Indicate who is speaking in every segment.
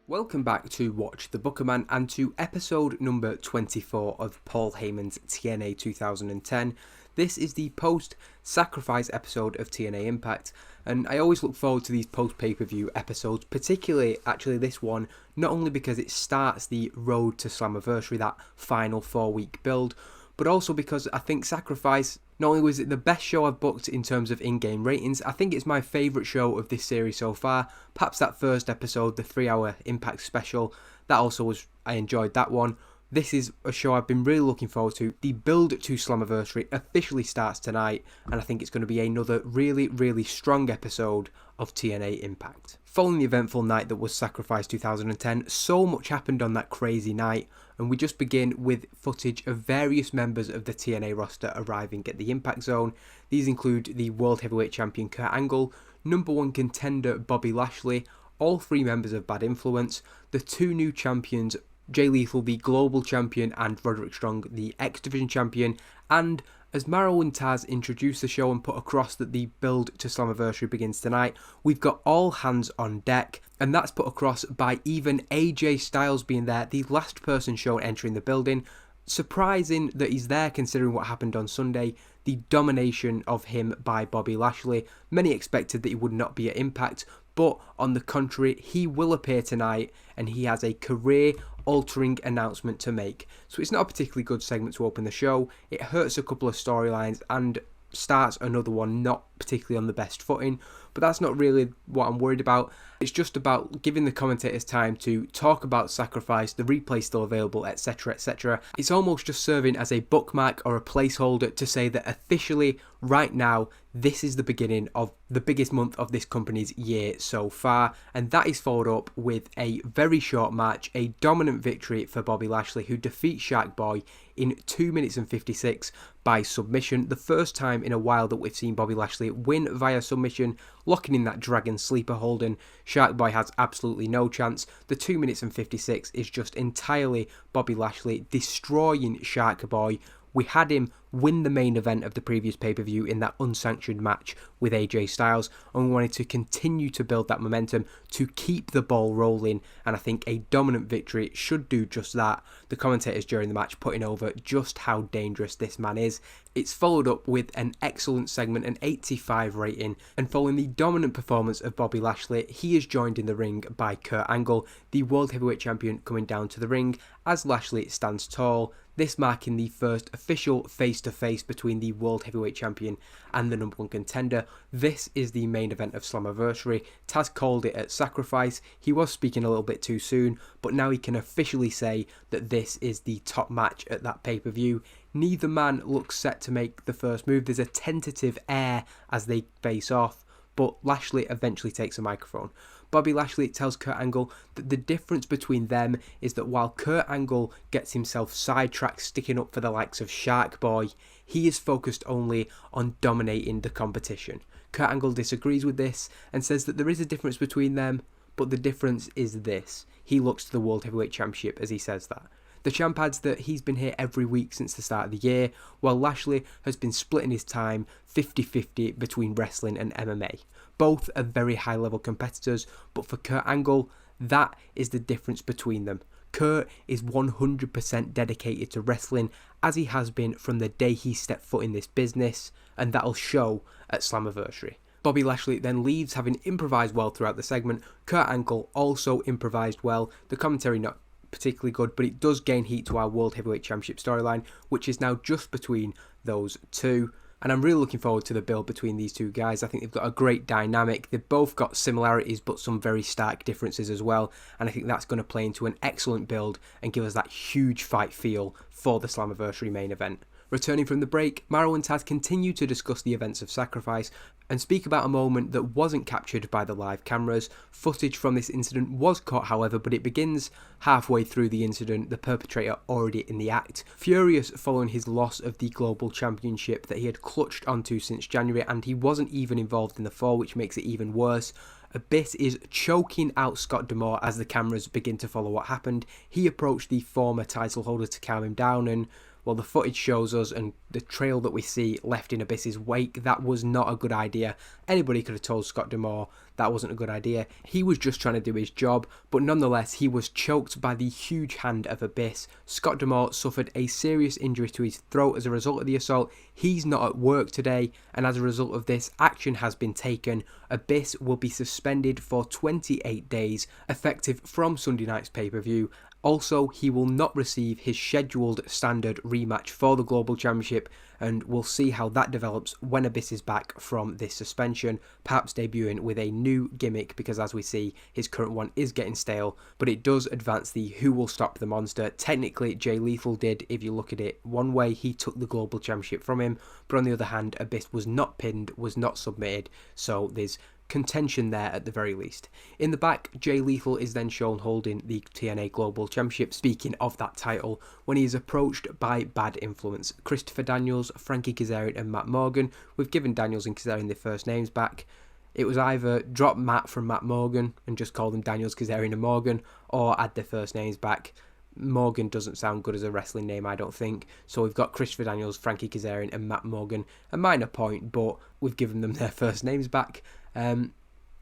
Speaker 1: Welcome back to Watch the Bookerman and to episode number 24 of Paul Heyman's TNA 2010. This is the post-sacrifice episode of TNA Impact, and I always look forward to these post-pay-per-view episodes, particularly actually this one, not only because it starts the road to Slammiversary, that final 4-week build, but also because I think Sacrifice, not only was it the best show I've booked in terms of in-game ratings, I think it's my favourite show of this series so far. Perhaps that first episode, the 3-hour Impact special, that also was, I enjoyed that one. This is a show I've been really looking forward to. The build to Slammiversary officially starts tonight, and I think it's going to be another really strong episode of TNA Impact. Following the eventful night that was Sacrifice 2010, so much happened on that crazy night, and we just begin with footage of various members of the TNA roster arriving at the Impact Zone. These include the World Heavyweight Champion Kurt Angle, number one contender Bobby Lashley, all three members of Bad Influence, the two new champions, Jay Lethal, the Global Champion, and Roderick Strong, the X Division Champion, and as Maro and Taz introduce the show and put across that the build to Slammiversary begins tonight, we've got all hands on deck, and that's put across by even AJ Styles being there, the last person shown entering the building. Surprising that he's there considering what happened on Sunday, the domination of him by Bobby Lashley. Many expected that he would not be at Impact, but on the contrary, he will appear tonight and he has a career-altering announcement to make. So it's not a particularly good segment to open the show. It hurts a couple of storylines and starts another one not particularly on the best footing, but that's not really what I'm worried about. It's just about giving the commentators time to talk about Sacrifice, the replay still available, etc, etc. It's almost just serving as a bookmark or a placeholder to say that officially, right now, this is the beginning of the biggest month of this company's year so far, and that is followed up with a very short match, a dominant victory for Bobby Lashley, who defeats Shark Boy in 2 minutes and 56 by submission. The first time in a while that we've seen Bobby Lashley win via submission, locking in that Dragon Sleeper hold, and Shark Boy has absolutely no chance. The 2 minutes and 56 is just entirely Bobby Lashley destroying Shark Boy. We had him win the main event of the previous pay-per-view in that unsanctioned match with AJ Styles, and we wanted to continue to build that momentum to keep the ball rolling, and I think a dominant victory should do just that. The commentators during the match putting over just how dangerous this man is. It's followed up with an excellent segment, an 85 rating, and following the dominant performance of Bobby Lashley, he is joined in the ring by Kurt Angle, the World Heavyweight Champion, coming down to the ring as Lashley stands tall. This marking the first official face-to-face between the World Heavyweight Champion and the number one contender. This is the main event of Slammiversary. Taz called it at Sacrifice. He was speaking a little bit too soon, but now he can officially say that this is the top match at that pay-per-view. Neither man looks set to make the first move. There's a tentative air as they face off, but Lashley eventually takes a microphone. Bobby Lashley tells Kurt Angle that the difference between them is that while Kurt Angle gets himself sidetracked sticking up for the likes of Shark Boy, he is focused only on dominating the competition. Kurt Angle disagrees with this and says that there is a difference between them, but the difference is this. He looks to the World Heavyweight Championship as he says that. The champ adds that he's been here every week since the start of the year, while Lashley has been splitting his time 50-50 between wrestling and MMA. Both are very high-level competitors, but for Kurt Angle, that is the difference between them. Kurt is 100% dedicated to wrestling, as he has been from the day he stepped foot in this business, and that'll show at Slammiversary. Bobby Lashley then leaves, having improvised well throughout the segment. Kurt Angle also improvised well. The commentary not particularly good, but it does gain heat to our World Heavyweight Championship storyline, which is now just between those two. And I'm really looking forward to the build between these two guys. I think they've got a great dynamic. They've both got similarities, but some very stark differences as well. And I think that's going to play into an excellent build and give us that huge fight feel for the Slammiversary main event. Returning from the break, Maro and Taz continue to discuss the events of Sacrifice and speak about a moment that wasn't captured by the live cameras. Footage from this incident was caught, however, but it begins halfway through the incident, the perpetrator already in the act. Furious following his loss of the Global Championship that he had clutched onto since January, and he wasn't even involved in the fall, which makes it even worse. Abyss is choking out Scott D'Amore as the cameras begin to follow what happened. He approached the former title holder to calm him down, and well, the footage shows us, and the trail that we see left in Abyss's wake, that was not a good idea. Anybody could have told Scott D'Amore that wasn't a good idea. He was just trying to do his job, but nonetheless, he was choked by the huge hand of Abyss. Scott D'Amore suffered a serious injury to his throat as a result of the assault. He's not at work today, and as a result of this, action has been taken. Abyss will be suspended for 28 days, effective from Sunday night's pay-per-view. Also, he will not receive his scheduled standard rematch for the Global Championship, and we'll see how that develops when Abyss is back from this suspension, perhaps debuting with a new gimmick, because as we see, his current one is getting stale, but it does advance the who will stop the monster. Technically, Jay Lethal did, if you look at it one way, he took the Global Championship from him, but on the other hand, Abyss was not pinned, was not submitted, so there's contention there at the very least. In the back, Jay Lethal is then shown holding the TNA Global Championship, speaking of that title, when he is approached by Bad Influence. Christopher Daniels, Frankie Kazarian and Matt Morgan. We've given Daniels and Kazarian their first names back. It was either drop Matt from Matt Morgan and just call them Daniels, Kazarian and Morgan, or add their first names back. Morgan doesn't sound good as a wrestling name, I don't think. So we've got Christopher Daniels, Frankie Kazarian and Matt Morgan. A minor point, but we've given them their first names back.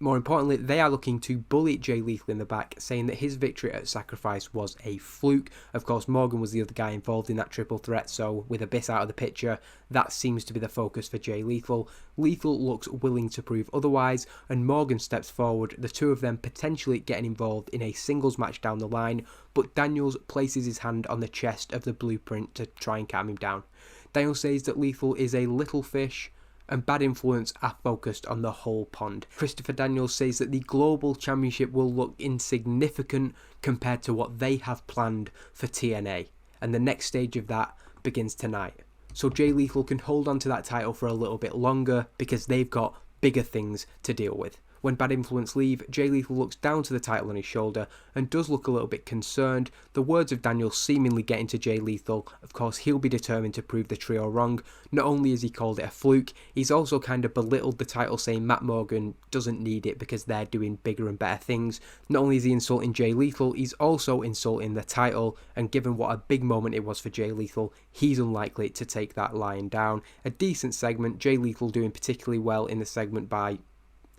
Speaker 1: More importantly, they are looking to bully Jay Lethal in the back, saying that his victory at Sacrifice was a fluke. Of course, Morgan was the other guy involved in that triple threat, so with Abyss out of the picture, that seems to be the focus for Jay Lethal. Lethal looks willing to prove otherwise, and Morgan steps forward, the two of them potentially getting involved in a singles match down the line, but Daniels places his hand on the chest of the Blueprint to try and calm him down. Daniels says that Lethal is a little fish, and Bad Influence are focused on the whole pond. Christopher Daniels says that the Global Championship will look insignificant compared to what they have planned for TNA, and the next stage of that begins tonight. So Jay Lethal can hold on to that title for a little bit longer because they've got bigger things to deal with. When Bad Influence leave, Jay Lethal looks down to the title on his shoulder and does look a little bit concerned. The words of Daniel seemingly getting to Jay Lethal. Of course, he'll be determined to prove the trio wrong. Not only has he called it a fluke, he's also kind of belittled the title, saying Matt Morgan doesn't need it because they're doing bigger and better things. Not only is he insulting Jay Lethal, he's also insulting the title, and given what a big moment it was for Jay Lethal, he's unlikely to take that lying down. A decent segment, Jay Lethal doing particularly well in the segment by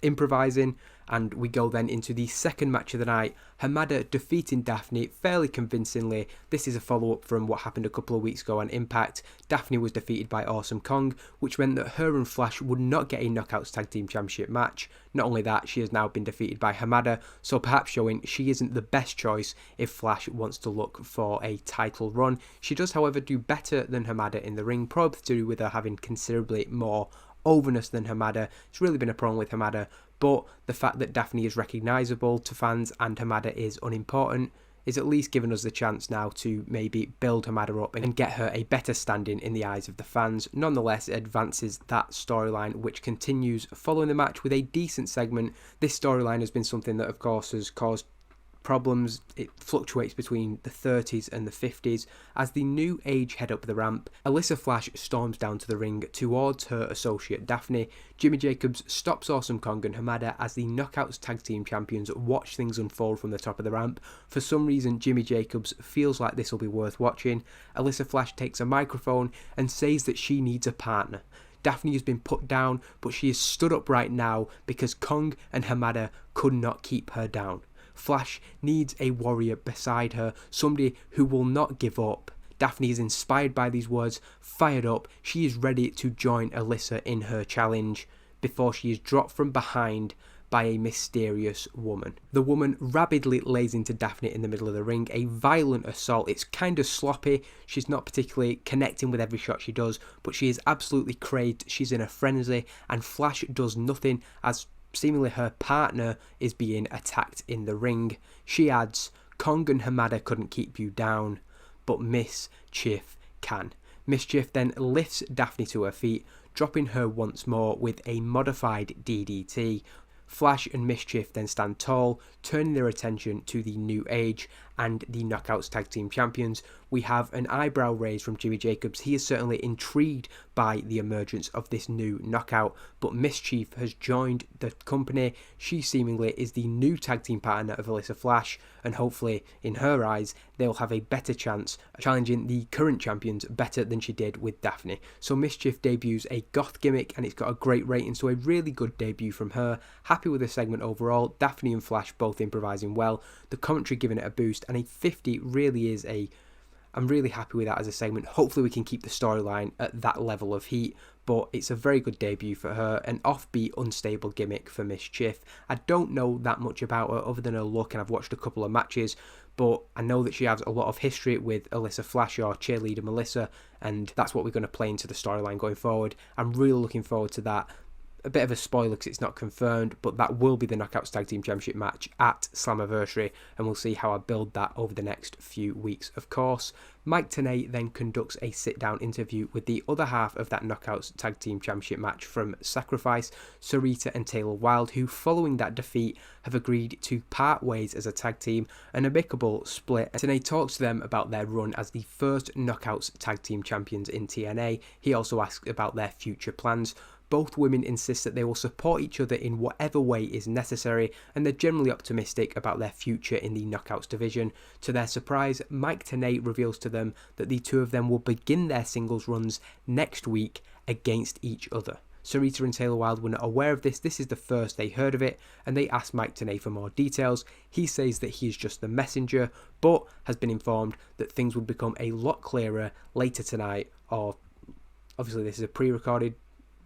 Speaker 1: improvising, and we go then into the second match of the night. Hamada defeating Daphne fairly convincingly. This is a follow-up from what happened a couple of weeks ago on Impact. Daphne was defeated by Awesome Kong, which meant that her and Flash would not get a Knockouts Tag Team Championship match. Not only that, she has now been defeated by Hamada, so perhaps showing she isn't the best choice if Flash wants to look for a title run. She does, however, do better than Hamada in the ring, probably to do with her having considerably more overness than Hamada. It's really been a problem with Hamada, but the fact that Daphne is recognisable to fans and Hamada is unimportant is at least giving us the chance now to maybe build Hamada up and get her a better standing in the eyes of the fans. Nonetheless, it advances that storyline, which continues following the match with a decent segment. This storyline has been something that, of course, has caused problems. It fluctuates between the 30s and the 50s. As the new age head up the ramp, Alyssa Flash storms down to the ring towards her associate Daphne. Jimmy Jacobs stops Awesome Kong and Hamada as the Knockouts Tag Team Champions watch things unfold from the top of the ramp. For some reason, Jimmy Jacobs feels like this will be worth watching. Alyssa Flash takes a microphone and says that she needs a partner. Daphne has been put down, but she is stood up right now because Kong and Hamada could not keep her down. Flash needs a warrior beside her, somebody who will not give up. Daphne is inspired by these words, fired up. She is ready to join Alyssa in her challenge before she is dropped from behind by a mysterious woman. The woman rapidly lays into Daphne in the middle of the ring, a violent assault. It's kind of sloppy. She's not particularly connecting with every shot she does, but she is absolutely crazed. She's in a frenzy, and Flash does nothing as seemingly her partner is being attacked in the ring. She adds, Kong and Hamada couldn't keep you down, but Mischief can. Mischief then lifts Daphne to her feet, dropping her once more with a modified DDT. Flash and Mischief then stand tall, turning their attention to the new age and the Knockouts Tag Team Champions. We have an eyebrow raise from Jimmy Jacobs. He is certainly intrigued by the emergence of this new Knockout, but Mischief has joined the company. She seemingly is the new tag team partner of Alyssa Flash, and hopefully, in her eyes, they'll have a better chance of challenging the current champions better than she did with Daphne. So Mischief debuts a goth gimmick, and it's got a great rating, so a really good debut from her. Happy with the segment overall. Daphne and Flash both improvising well, the commentary giving it a boost, and a 50 really is I'm really happy with that as a segment. Hopefully we can keep the storyline at that level of heat, but it's a very good debut for her. An offbeat, unstable gimmick for Mischief. I don't know that much about her other than her look, and I've watched a couple of matches, but I know that she has a lot of history with Alyssa Flash or cheerleader Melissa, and that's what we're going to play into the storyline going forward. I'm really looking forward to that. A bit of a spoiler because it's not confirmed, but that will be the Knockouts Tag Team Championship match at Slammiversary, and we'll see how I build that over the next few weeks, of course. Mike Tenay then conducts a sit-down interview with the other half of that Knockouts Tag Team Championship match from Sacrifice, Sarita and Taylor Wilde, who, following that defeat, have agreed to part ways as a tag team, an amicable split. Tenay talks to them about their run as the first Knockouts Tag Team Champions in TNA. He also asks about their future plans. Both women insist that they will support each other in whatever way is necessary, and they're generally optimistic about their future in the Knockouts division. To their surprise, Mike Tenay reveals to them that the two of them will begin their singles runs next week against each other. Sarita and Taylor Wilde were not aware of this. This is the first they heard of it, and they asked Mike Tenay for more details. He says that he is just the messenger, but has been informed that things will become a lot clearer later tonight, or obviously this is a pre-recorded.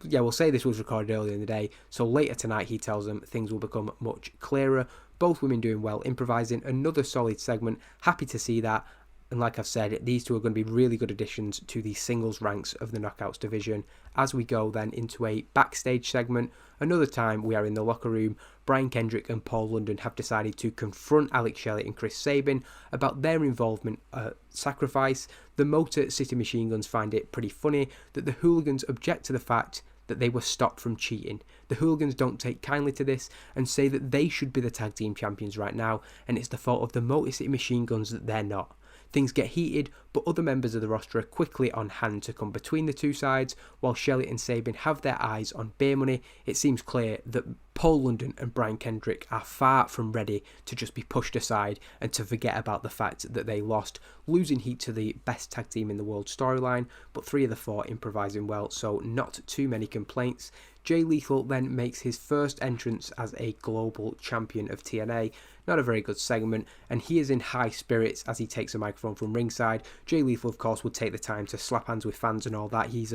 Speaker 1: Yeah, we'll say this was recorded earlier in the day, so later tonight he tells them things will become much clearer. Both women doing well, improvising, another solid segment, happy to see that. And like I've said, these two are going to be really good additions to the singles ranks of the Knockouts division. As we go then into a backstage segment, another time we are in the locker room. Brian Kendrick and Paul London have decided to confront Alex Shelley and Chris Sabin about their involvement at Sacrifice. The Motor City Machine Guns find it pretty funny that the Hooligans object to the fact that they were stopped from cheating. The Hooligans don't take kindly to this and say that they should be the tag team champions right now, and it's the fault of the Motor City Machine Guns that they're not. Things get heated, but other members of the roster are quickly on hand to come between the two sides. While Shelley and Sabin have their eyes on beer money, it seems clear that Paul London and Brian Kendrick are far from ready to just be pushed aside and to forget about the fact that they lost, losing heat to the best tag team in the world storyline, but 3 of the 4 improvising well, so not too many complaints. Jay Lethal then makes his first entrance as a global champion of TNA. Not a very good segment, and he is in high spirits as he takes a microphone from ringside. Jay Lethal, of course, would take the time to slap hands with fans and all that. He's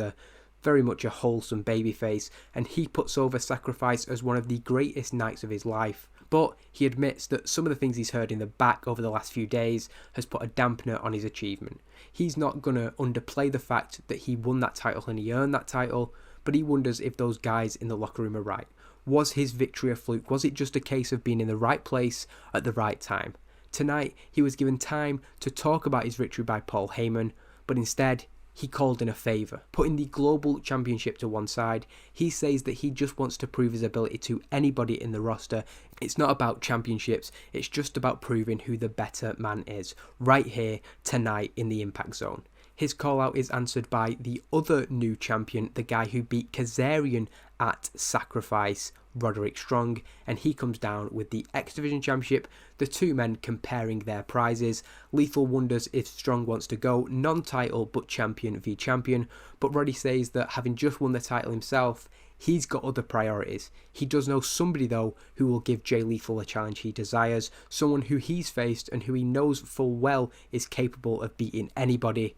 Speaker 1: very much a wholesome babyface, and he puts over Sacrifice as one of the greatest nights of his life. But he admits that some of the things he's heard in the back over the last few days has put a dampener on his achievement. He's not going to underplay the fact that he won that title and he earned that title, but he wonders if those guys in the locker room are right. Was his victory a fluke? Was it just a case of being in the right place at the right time? Tonight, he was given time to talk about his victory by Paul Heyman, but instead, he called in a favour. Putting the global championship to one side, he says that he just wants to prove his ability to anybody in the roster. It's not about championships, it's just about proving who the better man is, right here, tonight, in the Impact Zone. His call out is answered by the other new champion, the guy who beat Kazarian at Sacrifice, Roderick Strong, and he comes down with the X Division Championship, the two men comparing their prizes. Lethal wonders if Strong wants to go non-title but champion v champion, but Roddy says that having just won the title himself, he's got other priorities. He does know somebody though who will give Jay Lethal a challenge he desires, someone who he's faced and who he knows full well is capable of beating anybody.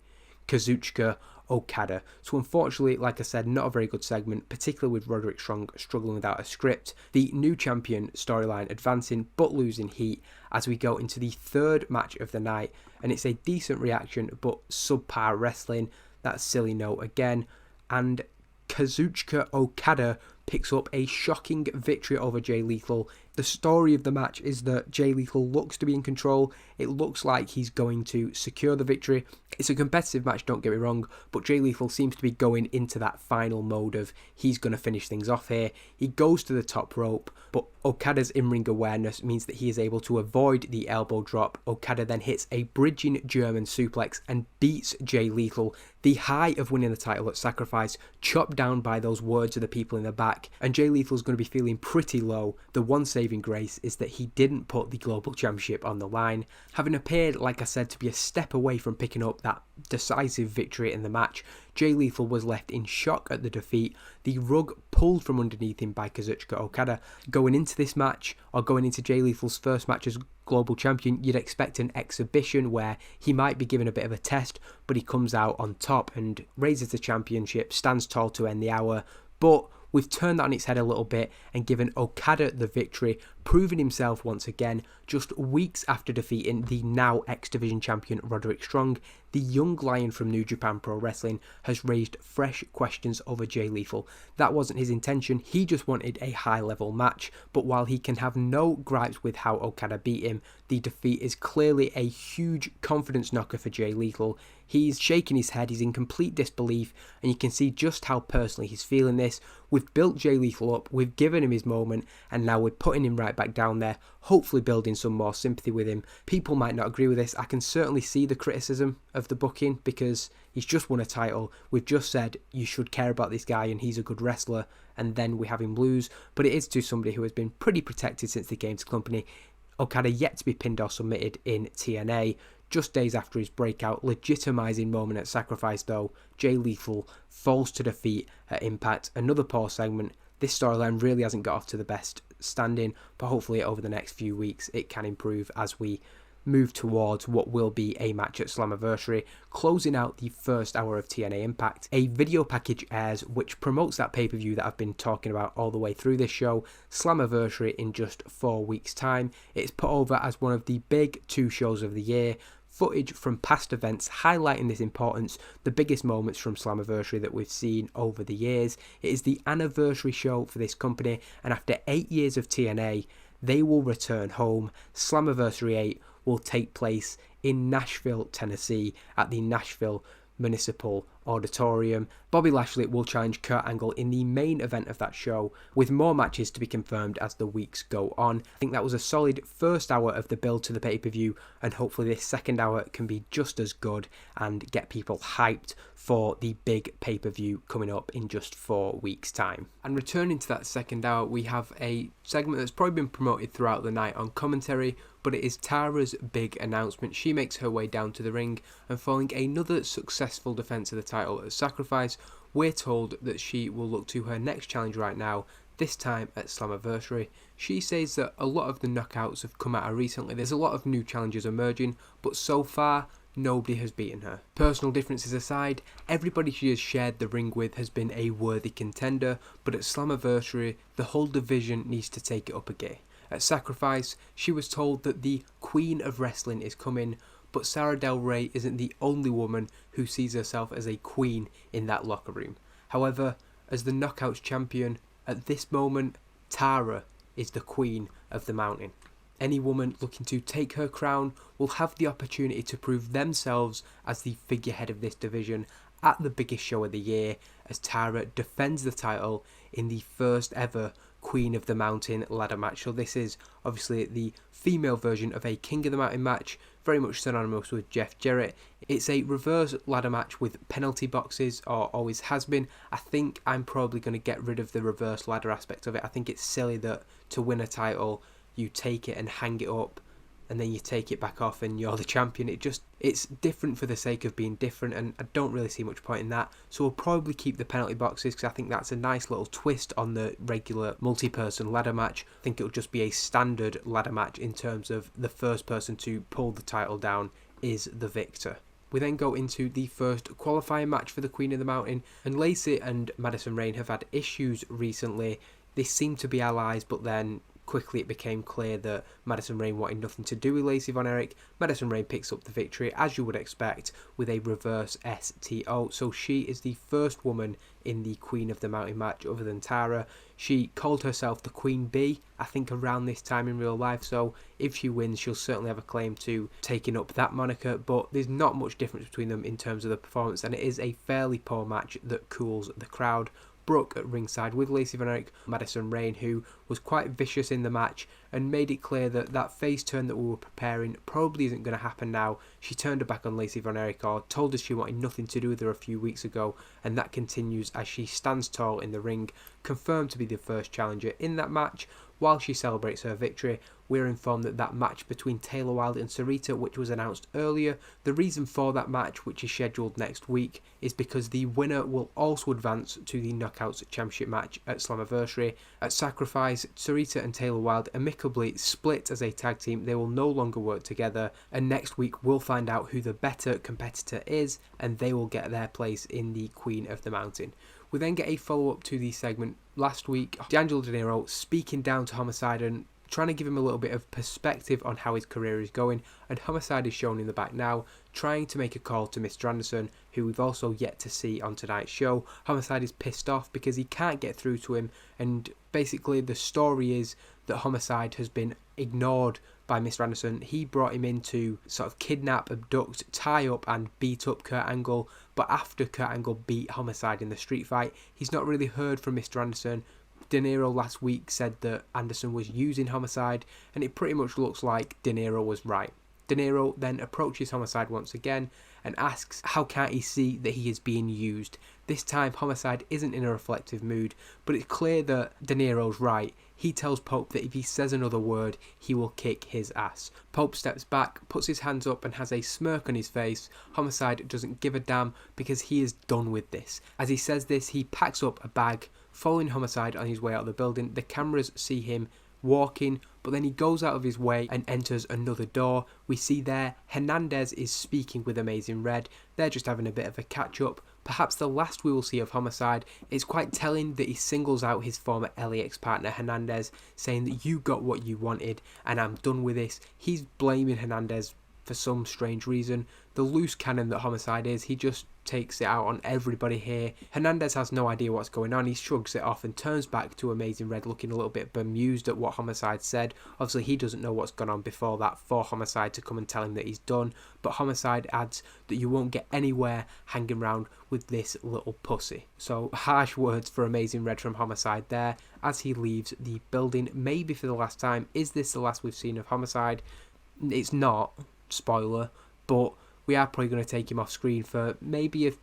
Speaker 1: Kazuchika Okada. So unfortunately, like I said, not a very good segment, particularly with Roderick Strong struggling without a script. The new champion storyline advancing but losing heat as we go into the third match of the night, and it's a decent reaction but subpar wrestling. That silly note again, and Kazuchika Okada picks up a shocking victory over Jay Lethal. The story of the match is that Jay Lethal looks to be in control. It looks like he's going to secure the victory. It's a competitive match, don't get me wrong, but Jay Lethal seems to be going into that final mode of he's going to finish things off here. He goes to the top rope, but Okada's in-ring awareness means that he is able to avoid the elbow drop. Okada then hits a bridging German suplex and beats Jay Lethal. The high of winning the title at Sacrifice, chopped down by those words of the people in the back, and Jay Lethal's going to be feeling pretty low. The one saving grace is that he didn't put the Global Championship on the line. Having appeared, like I said, to be a step away from picking up that decisive victory in the match, Jay Lethal was left in shock at the defeat, the rug pulled from underneath him by Kazuchika Okada. Going into this match, or going into Jay Lethal's first match as Global Champion, you'd expect an exhibition where he might be given a bit of a test, but he comes out on top and raises the championship, stands tall to end the hour. But we've turned that on its head a little bit and given Okada the victory, proving himself once again just weeks after defeating the now X-Division champion Roderick Strong. The young lion from New Japan Pro Wrestling has raised fresh questions over Jay Lethal. That wasn't his intention, he just wanted a high level match, but while he can have no gripes with how Okada beat him, the defeat is clearly a huge confidence knocker for Jay Lethal. He's shaking his head, he's in complete disbelief, and you can see just how personally he's feeling this. We've built Jay Lethal up, we've given him his moment, and now we're putting him right back down there, hopefully building some more sympathy with him. People might not agree with this. I can certainly see the criticism of the booking because he's just won a title. We've just said you should care about this guy and he's a good wrestler, and then we have him lose. But it is to somebody who has been pretty protected since they came to company. Okada yet to be pinned or submitted in TNA. Just days after his breakout, legitimising moment at Sacrifice though, Jay Lethal falls to defeat at Impact. Another poor segment. This storyline really hasn't got off to the best standing, but hopefully over the next few weeks it can improve as we move towards what will be a match at Slammiversary. Closing out the first hour of TNA Impact, a video package airs which promotes that pay-per-view that I've been talking about all the way through this show, Slammiversary, in just 4 weeks time. It's put over as one of the big 2 shows of the year. Footage from past events highlighting this importance, the biggest moments from Slammiversary that we've seen over the years. It is the anniversary show for this company, and after 8 years of TNA, they will return home. Slammiversary 8 will take place in Nashville, Tennessee, at the Nashville Municipal Auditorium. Bobby Lashley will challenge Kurt Angle in the main event of that show, with more matches to be confirmed as the weeks go on. I think that was a solid first hour of the build to the pay-per-view, and hopefully this second hour can be just as good and get people hyped for the big pay-per-view coming up in just 4 weeks time. And returning to that second hour, we have a segment that's probably been promoted throughout the night on commentary, but it is Tara's big announcement. She makes her way down to the ring, and following another successful defense of the title at Sacrifice, we're told that she will look to her next challenge right now, this time at Slammiversary. She says that a lot of the knockouts have come at her recently. There's a lot of new challenges emerging, but so far nobody has beaten her. Personal differences aside, everybody she has shared the ring with has been a worthy contender, but at Slammiversary the whole division needs to take it up a gear. At Sacrifice, she was told that the Queen of Wrestling is coming, but Sarah Del Rey isn't the only woman who sees herself as a queen in that locker room. However, as the Knockouts champion, at this moment, Tara is the Queen of the Mountain. Any woman looking to take her crown will have the opportunity to prove themselves as the figurehead of this division at the biggest show of the year, as Tara defends the title in the first ever Queen of the Mountain ladder match. So this is obviously the female version of a King of the Mountain match, very much synonymous with Jeff Jarrett. It's a reverse ladder match with penalty boxes, or always has been. I think I'm probably going to get rid of the reverse ladder aspect of it. I think it's silly that to win a title you take it and hang it up and then you take it back off and you're the champion. It's different for the sake of being different, and I don't really see much point in that. So we'll probably keep the penalty boxes because I think that's a nice little twist on the regular multi-person ladder match. I think it'll just be a standard ladder match in terms of the first person to pull the title down is the victor. We then go into the first qualifying match for the Queen of the Mountain, and Lacey and Madison Rayne have had issues recently. They seem to be allies, but then quickly it became clear that Madison Rayne wanted nothing to do with Lacey Von Erich. Madison Rayne picks up the victory, as you would expect, with a reverse STO. So she is the first woman in the Queen of the Mountain match other than Tara. She called herself the Queen Bee, I think around this time in real life, so if she wins she'll certainly have a claim to taking up that moniker, but there's not much difference between them in terms of the performance, and it is a fairly poor match that cools the crowd. Brooke at ringside with Lacey Von Erich, Madison Rayne, who was quite vicious in the match and made it clear that that face turn that we were preparing probably isn't going to happen now. She turned her back on Lacey Von Erich, or told us she wanted nothing to do with her a few weeks ago, and that continues as she stands tall in the ring, confirmed to be the first challenger in that match. While she celebrates her victory, we're informed that that match between Taylor Wilde and Sarita, which was announced earlier, the reason for that match, which is scheduled next week, is because the winner will also advance to the Knockouts Championship match at Slammiversary. At Sacrifice, Sarita and Taylor Wilde amicably split as a tag team. They will no longer work together, and next week we'll find out who the better competitor is, and they will get their place in the Queen of the Mountain. We then get a follow-up to the segment last week, D'Angelo Dinero speaking down to Homicide and trying to give him a little bit of perspective on how his career is going, and Homicide is shown in the back now, trying to make a call to Mr. Anderson, who we've also yet to see on tonight's show. Homicide is pissed off because he can't get through to him, and basically the story is that Homicide has been ignored by Mr. Anderson. He brought him in to sort of kidnap, abduct, tie up and beat up Kurt Angle, but after Kurt Angle beat Homicide in the street fight, he's not really heard from Mr. Anderson. De Niro last week said that Anderson was using Homicide, and it pretty much looks like De Niro was right. De Niro then approaches Homicide once again and asks how can't he see that he is being used. This time Homicide isn't in a reflective mood, but it's clear that De Niro's right. He tells Pope that if he says another word, he will kick his ass. Pope steps back, puts his hands up and has a smirk on his face. Homicide doesn't give a damn because he is done with this. As he says this, he packs up a bag, following Homicide on his way out of the building. The cameras see him walking, but then he goes out of his way and enters another door. We see there Hernandez is speaking with Amazing Red. They're just having a bit of a catch up. Perhaps the last we will see of Homicide. It's quite telling that he singles out his former LAX partner Hernandez, saying that you got what you wanted and I'm done with this. He's blaming Hernandez for some strange reason. The loose cannon that Homicide is, he just takes it out on everybody here. Hernandez has no idea what's going on. He shrugs it off and turns back to Amazing Red, looking a little bit bemused at what Homicide said. Obviously he doesn't know what's gone on before that for Homicide to come and tell him that he's done, but Homicide adds that you won't get anywhere hanging around with this little pussy. So harsh words for Amazing Red from Homicide there as he leaves the building, maybe for the last time. Is this the last we've seen of Homicide? It's not, spoiler, but we are probably going to take him off screen for maybe a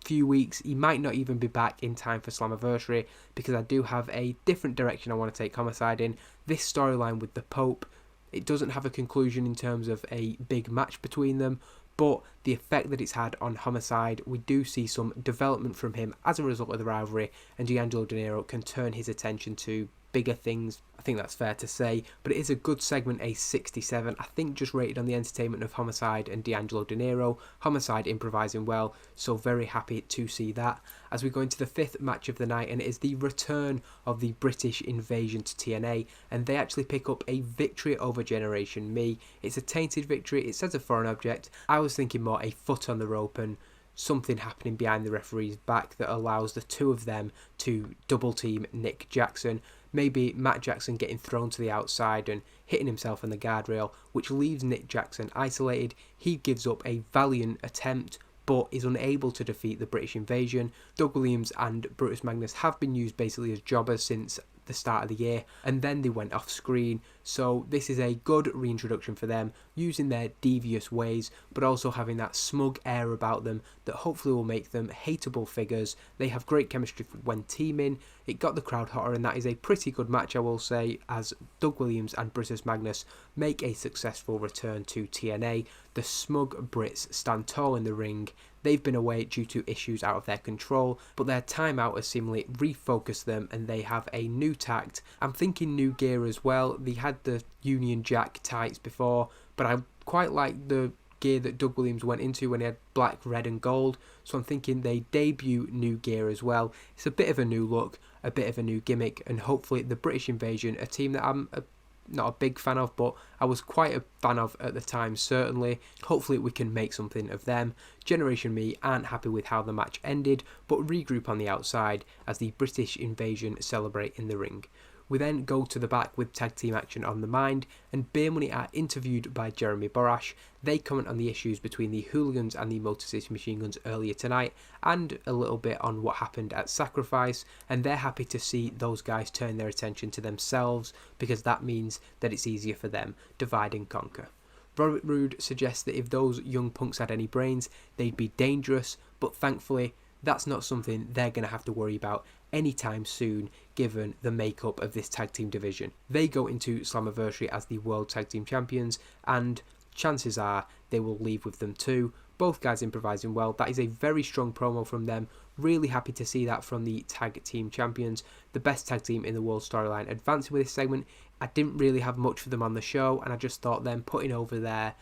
Speaker 1: few weeks. He might not even be back in time for Slammiversary, because I do have a different direction I want to take Homicide in. This storyline with the Pope, it doesn't have a conclusion in terms of a big match between them, but the effect that it's had on Homicide, we do see some development from him as a result of the rivalry, and D'Angelo Dinero can turn his attention to bigger things. I think that's fair to say, but it is a good segment, a 67, I think, just rated on the entertainment of Homicide and D'Angelo Dinero. Homicide improvising well, so very happy to see that. As we go into the fifth match of the night, and it is the return of the British invasion to TNA, and they actually pick up a victory over Generation Me. It's a tainted victory, it says a foreign object. I was thinking more a foot on the rope and something happening behind the referee's back that allows the two of them to double team Nick Jackson. Maybe Matt Jackson getting thrown to the outside and hitting himself on the guardrail, which leaves Nick Jackson isolated. He gives up a valiant attempt, but is unable to defeat the British invasion. Doug Williams and Brutus Magnus have been used basically as jobbers since the start of the year, and then they went off screen, so this is a good reintroduction for them, using their devious ways but also having that smug air about them that hopefully will make them hateable figures. They have great chemistry when teaming. It got the crowd hotter, and that is a pretty good match, I will say, as Doug Williams and Brutus Magnus make a successful return to TNA. The smug Brits stand tall in the ring. They've been away due to issues out of their control, but their timeout has seemingly refocused them and they have a new tact. I'm thinking new gear as well. They had the Union Jack tights before, but I quite like the gear that Doug Williams went into when he had black, red and gold, so I'm thinking they debut new gear as well. It's a bit of a new look, a bit of a new gimmick, and hopefully the British invasion, a team that I'm a not a big fan of, but I was quite a fan of at the time, certainly. Hopefully we can make something of them. Generation Me aren't happy with how the match ended, but regroup on the outside as the British Invasion celebrate in the ring. We then go to the back with tag team action on the mind, and Beer Money are interviewed by Jeremy Borash. They comment on the issues between the Hooligans and the Motor City Machine Guns earlier tonight, and a little bit on what happened at Sacrifice, and they're happy to see those guys turn their attention to themselves, because that means that it's easier for them, divide and conquer. Robert Roode suggests that if those young punks had any brains, they'd be dangerous, but thankfully, that's not something they're going to have to worry about anytime soon, given the makeup of this tag team division. They go into Slammiversary as the World Tag Team Champions, and chances are they will leave with them too. Both guys improvising well. That is a very strong promo from them. Really happy to see that from the Tag Team Champions, the best tag team in the world storyline, advancing with this segment. I didn't really have much for them on the show, and I just thought them putting over their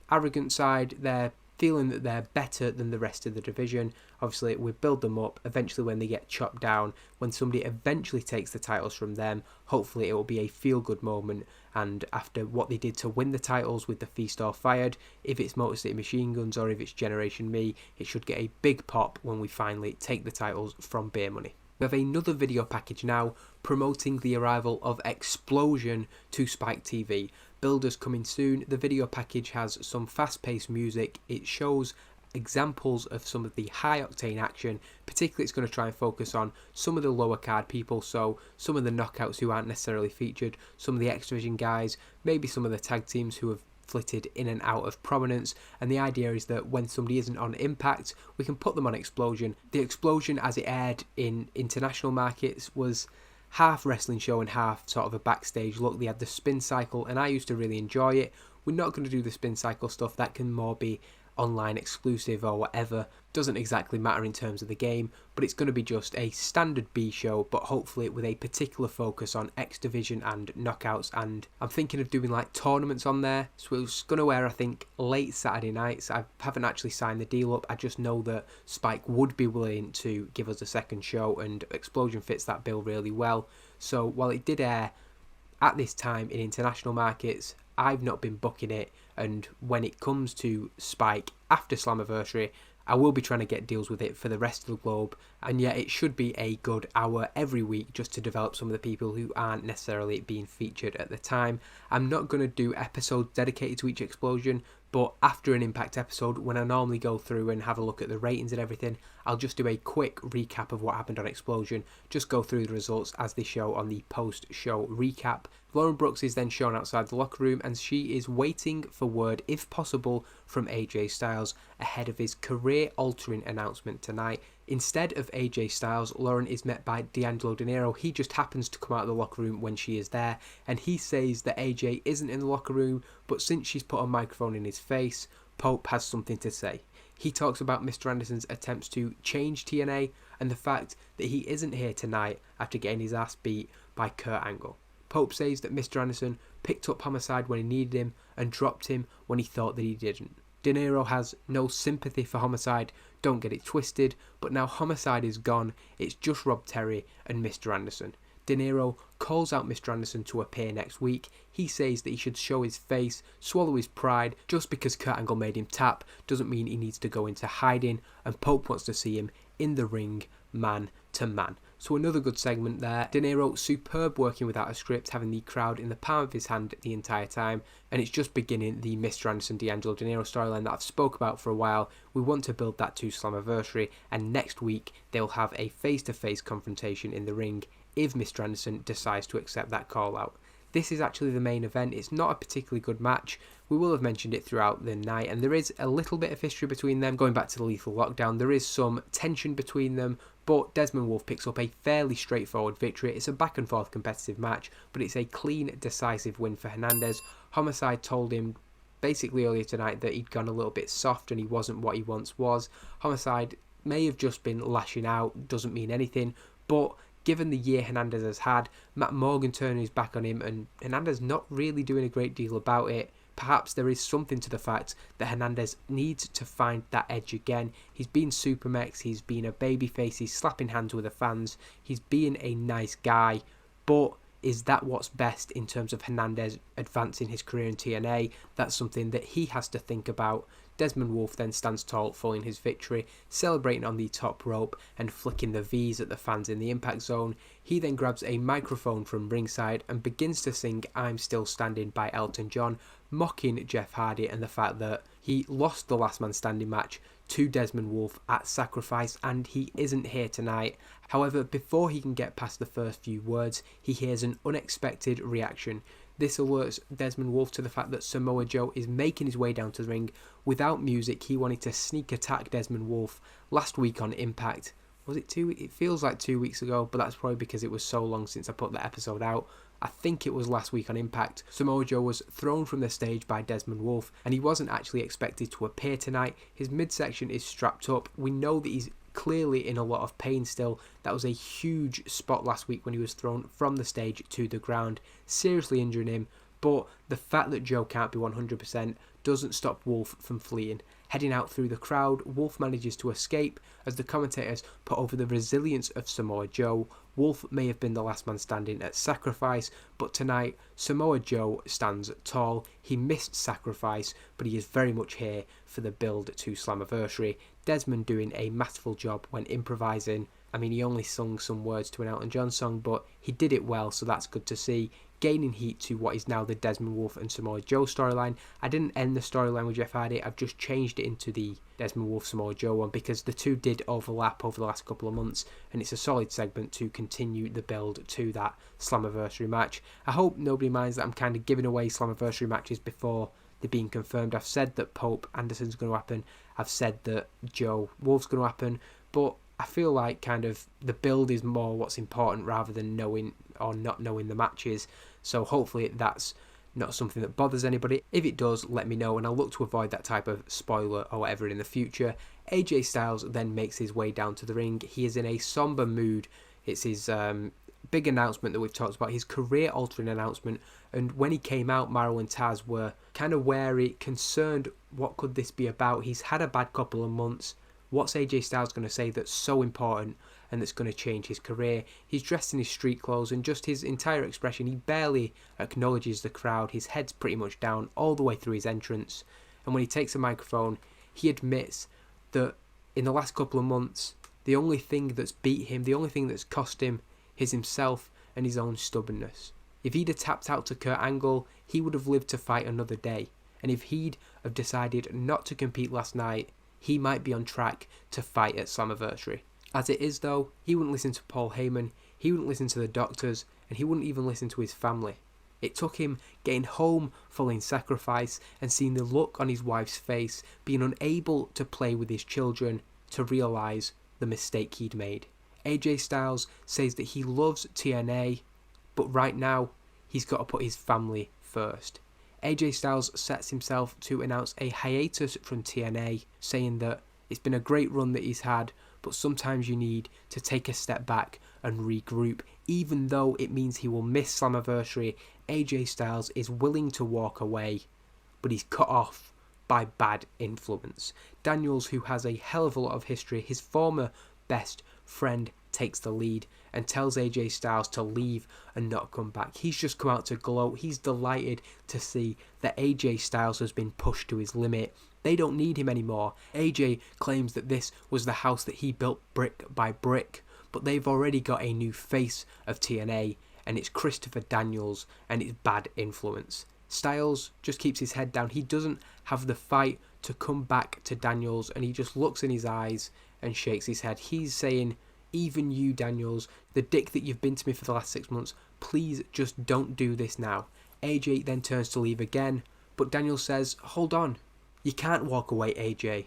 Speaker 1: arrogant side, their feeling that they're better than the rest of the division. Obviously, we build them up. Eventually, when they get chopped down, when somebody eventually takes the titles from them, hopefully it will be a feel-good moment. And after what they did to win the titles with the Feast or Fired, if it's Motor City Machine Guns or if it's Generation Me, it should get a big pop when we finally take the titles from Beer Money. We have another video package now promoting the arrival of Explosion to Spike TV. Builders coming soon. The video package has some fast-paced music. It shows examples of some of the high-octane action. Particularly, it's going to try and focus on some of the lower card people, so some of the knockouts who aren't necessarily featured, some of the X Division guys, maybe some of the tag teams who have flitted in and out of prominence, and the idea is that when somebody isn't on Impact, we can put them on Explosion. The Explosion, as it aired in international markets, was half wrestling show and half sort of a backstage look. They had the spin cycle, and I used to really enjoy it. We're not going to do the spin cycle stuff. That can more be online exclusive or whatever. Doesn't exactly matter in terms of the game, but it's going to be just a standard B show, but hopefully with a particular focus on X Division and knockouts. And I'm thinking of doing like tournaments on there, so it's going to air, I think, late Saturday nights. I haven't actually signed the deal up. I just know that Spike would be willing to give us a second show, and Explosion fits that bill really well. So while it did air at this time in international markets, I've not been booking it, and when it comes to Spike after Slammiversary, I will be trying to get deals with it for the rest of the globe, and yeah, it should be a good hour every week just to develop some of the people who aren't necessarily being featured at the time. I'm not going to do episodes dedicated to each Explosion, but after an Impact episode, when I normally go through and have a look at the ratings and everything, I'll just do a quick recap of what happened on Explosion, just go through the results as they show on the post-show recap. Lauren Brooks is then shown outside the locker room, and she is waiting for word, if possible, from AJ Styles ahead of his career-altering announcement tonight. Instead of AJ Styles, Lauren is met by D'Angelo De Niro. He just happens to come out of the locker room when she is there, and he says that AJ isn't in the locker room, but since she's put a microphone in his face, Pope has something to say. He talks about Mr. Anderson's attempts to change TNA and the fact that he isn't here tonight after getting his ass beat by Kurt Angle. Pope says that Mr. Anderson picked up Homicide when he needed him and dropped him when he thought that he didn't. De Niro has no sympathy for Homicide, don't get it twisted, but now Homicide is gone, it's just Rob Terry and Mr. Anderson. De Niro calls out Mr. Anderson to appear next week. He says that he should show his face, swallow his pride. Just because Kurt Angle made him tap doesn't mean he needs to go into hiding, and Pope wants to see him in the ring, man to man. So another good segment there. De Niro, superb working without a script, having the crowd in the palm of his hand the entire time, and it's just beginning the Mr. Anderson D'Angelo De Niro storyline that I've spoke about for a while. We want to build that to Slammiversary, and next week they'll have a face-to-face confrontation in the ring if Mr. Anderson decides to accept that call out. This is actually the main event. It's not a particularly good match. We will have mentioned it throughout the night, and there is a little bit of history between them. Going back to the Lethal Lockdown, there is some tension between them, but Desmond Wolfe picks up a fairly straightforward victory. It's a back and forth competitive match, but it's a clean, decisive win for Hernandez. Homicide told him basically earlier tonight that he'd gone a little bit soft and he wasn't what he once was. Homicide may have just been lashing out, doesn't mean anything, but given the year Hernandez has had, Matt Morgan turning his back on him, and Hernandez not really doing a great deal about it. Perhaps there is something to the fact that Hernandez needs to find that edge again. He's been Supermex, he's been a babyface, he's slapping hands with the fans, he's being a nice guy, but Is that what's best in terms of Hernandez advancing his career in TNA? That's something that he has to think about. Desmond Wolfe then stands tall following his victory, celebrating on the top rope and flicking the V's at the fans in the impact zone. He then grabs a microphone from ringside and begins to sing I'm Still Standing by Elton John, mocking Jeff Hardy and the fact that he lost the last man standing match to Desmond Wolfe at Sacrifice and he isn't here tonight. However, before he can get past the first few words, he hears an unexpected reaction. This alerts Desmond Wolfe to the fact that Samoa Joe is making his way down to the ring. Without music, he wanted to sneak attack Desmond Wolfe last week on Impact. Was it 2 weeks? It feels like 2 weeks ago, but that's probably because it was so long since I put that episode out. I think it was last week on Impact. Samoa Joe was thrown from the stage by Desmond Wolfe, and he wasn't actually expected to appear tonight. His midsection is strapped up. We know that he's clearly in a lot of pain still. That was a huge spot last week when he was thrown from the stage to the ground, seriously injuring him. But the fact that Joe can't be 100% doesn't stop Wolfe from fleeing. Heading out through the crowd, Wolfe manages to escape as the commentators put over the resilience of Samoa Joe. Wolfe may have been the last man standing at Sacrifice, but tonight Samoa Joe stands tall. He missed Sacrifice, but he is very much here for the build to Slammiversary. Desmond doing a masterful job when improvising. I mean, he only sung some words to an Elton John song, but he did it well, so that's good to see. Gaining heat to what is now the Desmond Wolfe and Samoa Joe storyline. I didn't end the storyline with Jeff Hardy, I've just changed it into the Desmond Wolfe Samoa Joe one because the two did overlap over the last couple of months and it's a solid segment to continue the build to that Slammiversary match. I hope nobody minds that I'm kind of giving away Slammiversary matches before they're being confirmed. I've said that Pope Anderson's going to happen, I've said that Joe Wolfe's going to happen, but I feel like kind of the build is more what's important rather than knowing or not knowing the matches. So hopefully that's not something that bothers anybody. If it does, let me know and I'll look to avoid that type of spoiler or whatever in the future. AJ Styles then makes his way down to the ring. He is in a somber mood. It's his big announcement that we've talked about, his career-altering announcement. And when he came out, Mauro and Taz were kind of wary, concerned, what could this be about? He's had a bad couple of months. What's AJ Styles going to say that's so important and that's going to change his career? He's dressed in his street clothes and just his entire expression, he barely acknowledges the crowd. His head's pretty much down all the way through his entrance. And when he takes a microphone, he admits that in the last couple of months, the only thing that's beat him, the only thing that's cost him is himself and his own stubbornness. If he'd have tapped out to Kurt Angle, he would have lived to fight another day. And if he'd have decided not to compete last night, he might be on track to fight at Slammiversary. As it is though, he wouldn't listen to Paul Heyman, he wouldn't listen to the doctors, and he wouldn't even listen to his family. It took him getting home following Sacrifice and seeing the look on his wife's face, being unable to play with his children, to realise the mistake he'd made. AJ Styles says that he loves TNA, but right now he's got to put his family first. AJ Styles sets himself to announce a hiatus from TNA, saying that it's been a great run that he's had, but sometimes you need to take a step back and regroup. Even though it means he will miss Slammiversary, AJ Styles is willing to walk away, but he's cut off by bad influence. Daniels, who has a hell of a lot of history, his former best friend, takes the lead and tells AJ Styles to leave and not come back. He's just come out to gloat. He's delighted to see that AJ Styles has been pushed to his limit. They don't need him anymore. AJ claims that this was the house that he built brick by brick, but they've already got a new face of TNA, and it's Christopher Daniels, and it's bad influence. Styles just keeps his head down. He doesn't have the fight to come back to Daniels, and he just looks in his eyes and shakes his head. He's saying, even you, Daniels, the dick that you've been to me for the last 6 months, please just don't do this now. AJ then turns to leave again, but Daniels says, hold on, you can't walk away, AJ.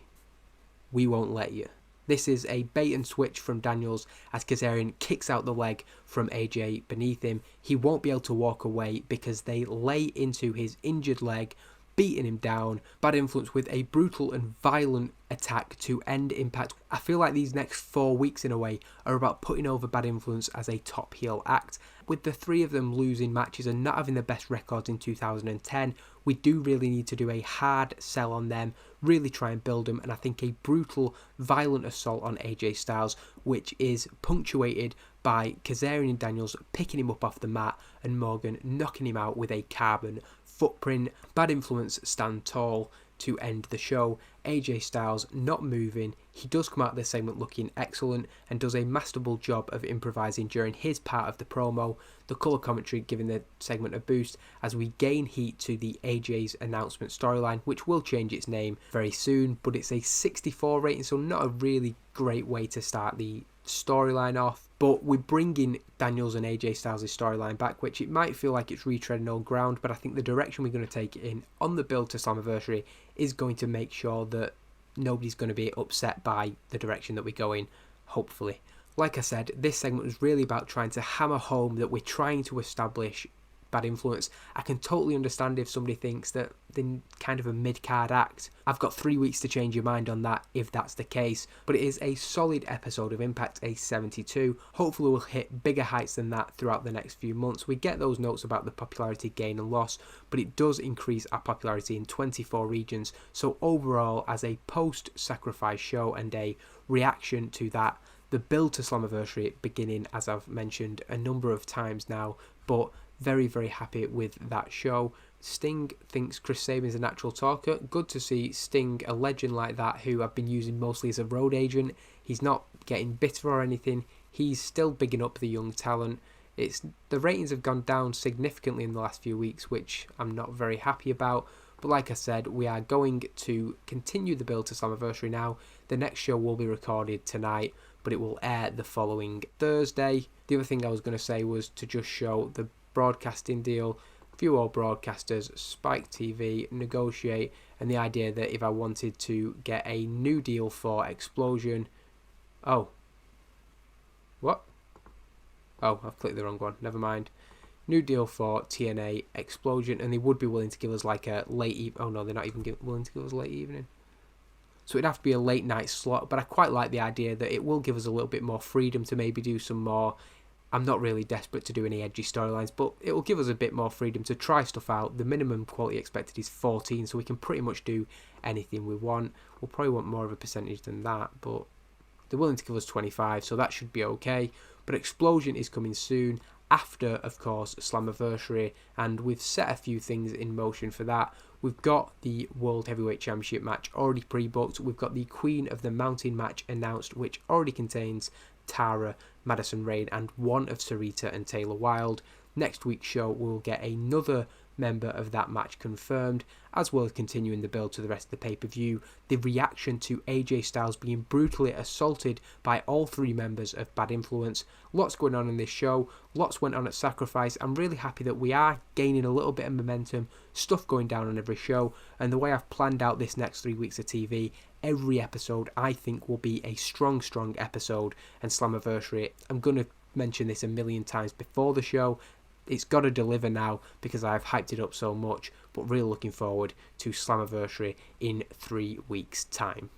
Speaker 1: We won't let you. This is a bait and switch from Daniels as Kazarian kicks out the leg from AJ beneath him. He won't be able to walk away because they lay into his injured leg, beating him down. Bad Influence with a brutal and violent attack to end Impact. I feel like these next 4 weeks in a way are about putting over Bad Influence as a top heel act. with the three of them losing matches and not having the best records in 2010, we do really need to do a hard sell on them, really try and build them, and I think a brutal, violent assault on AJ Styles, which is punctuated by Kazarian and Daniels picking him up off the mat and Morgan knocking him out with a carbon footprint. Bad Influence stand tall to end the show. AJ Styles not moving. He does come out of this segment looking excellent and does a masterful job of improvising during his part of the promo. The colour commentary giving the segment a boost as we gain heat to the AJ's announcement storyline, which will change its name very soon, but it's a 64 rating, so not a really great way to start the storyline off. But we're bringing Daniels and AJ Styles' storyline back, which it might feel like it's retreading old ground, but I think the direction we're going to take it in on the build to Slammiversary is going to make sure that nobody's going to be upset by the direction that we go in, hopefully. Like I said, this segment was really about trying to hammer home that we're trying to establish Bad Influence. I can totally understand if somebody thinks that they're kind of a mid-card act. I've got 3 weeks to change your mind on that if that's the case, but it is a solid episode of Impact, a 72. Hopefully we'll hit bigger heights than that throughout the next few months. We get those notes about the popularity gain and loss, but it does increase our popularity in 24 regions. So overall, as a post-sacrifice show and a reaction to that, the build to Slammiversary beginning, as I've mentioned a number of times now, but very, very happy with that show. Sting thinks Chris Sabin's a natural talker. Good to see Sting, a legend like that, who I've been using mostly as a road agent. He's not getting bitter or anything. He's still bigging up the young talent. The ratings have gone down significantly in the last few weeks, which I'm not very happy about. But like I said, we are going to continue the build to Slammiversary now. The next show will be recorded tonight, but it will air the following Thursday. The other thing I was going to say was to just show the broadcasting deal. A few old broadcasters, Spike TV, negotiate, and the idea that if I wanted to get a new deal for Explosion... Oh. What? Oh, I've clicked the wrong one. Never mind. New deal for TNA Explosion, and they would be willing to give us like a late... Oh no, they're not even willing to give us late evening. So it'd have to be a late night slot, but I quite like the idea that it will give us a little bit more freedom to maybe do some more... I'm not really desperate to do any edgy storylines, but it will give us a bit more freedom to try stuff out. The minimum quality expected is 14, so we can pretty much do anything we want. We'll probably want more of a percentage than that, but they're willing to give us 25, so that should be okay. But Explosion is coming soon, after, of course, Slammiversary, and we've set a few things in motion for that. We've got the World Heavyweight Championship match already pre-booked. We've got the Queen of the Mountain match announced, which already contains Tara, Madison Rayne, and one of Sarita and Taylor Wilde. Next week's show we'll get another member of that match confirmed, as well as continuing the build to the rest of the pay-per-view. The reaction to AJ Styles being brutally assaulted by all three members of Bad Influence. Lots going on in this show, lots went on at Sacrifice. I'm really happy that we are gaining a little bit of momentum, stuff going down on every show, and the way I've planned out this next 3 weeks of TV, every episode I think will be a strong episode, and Slammiversary, I'm going to mention this a million times before the show, it's got to deliver now because I've hyped it up so much, but really looking forward to Slammiversary in 3 weeks' time.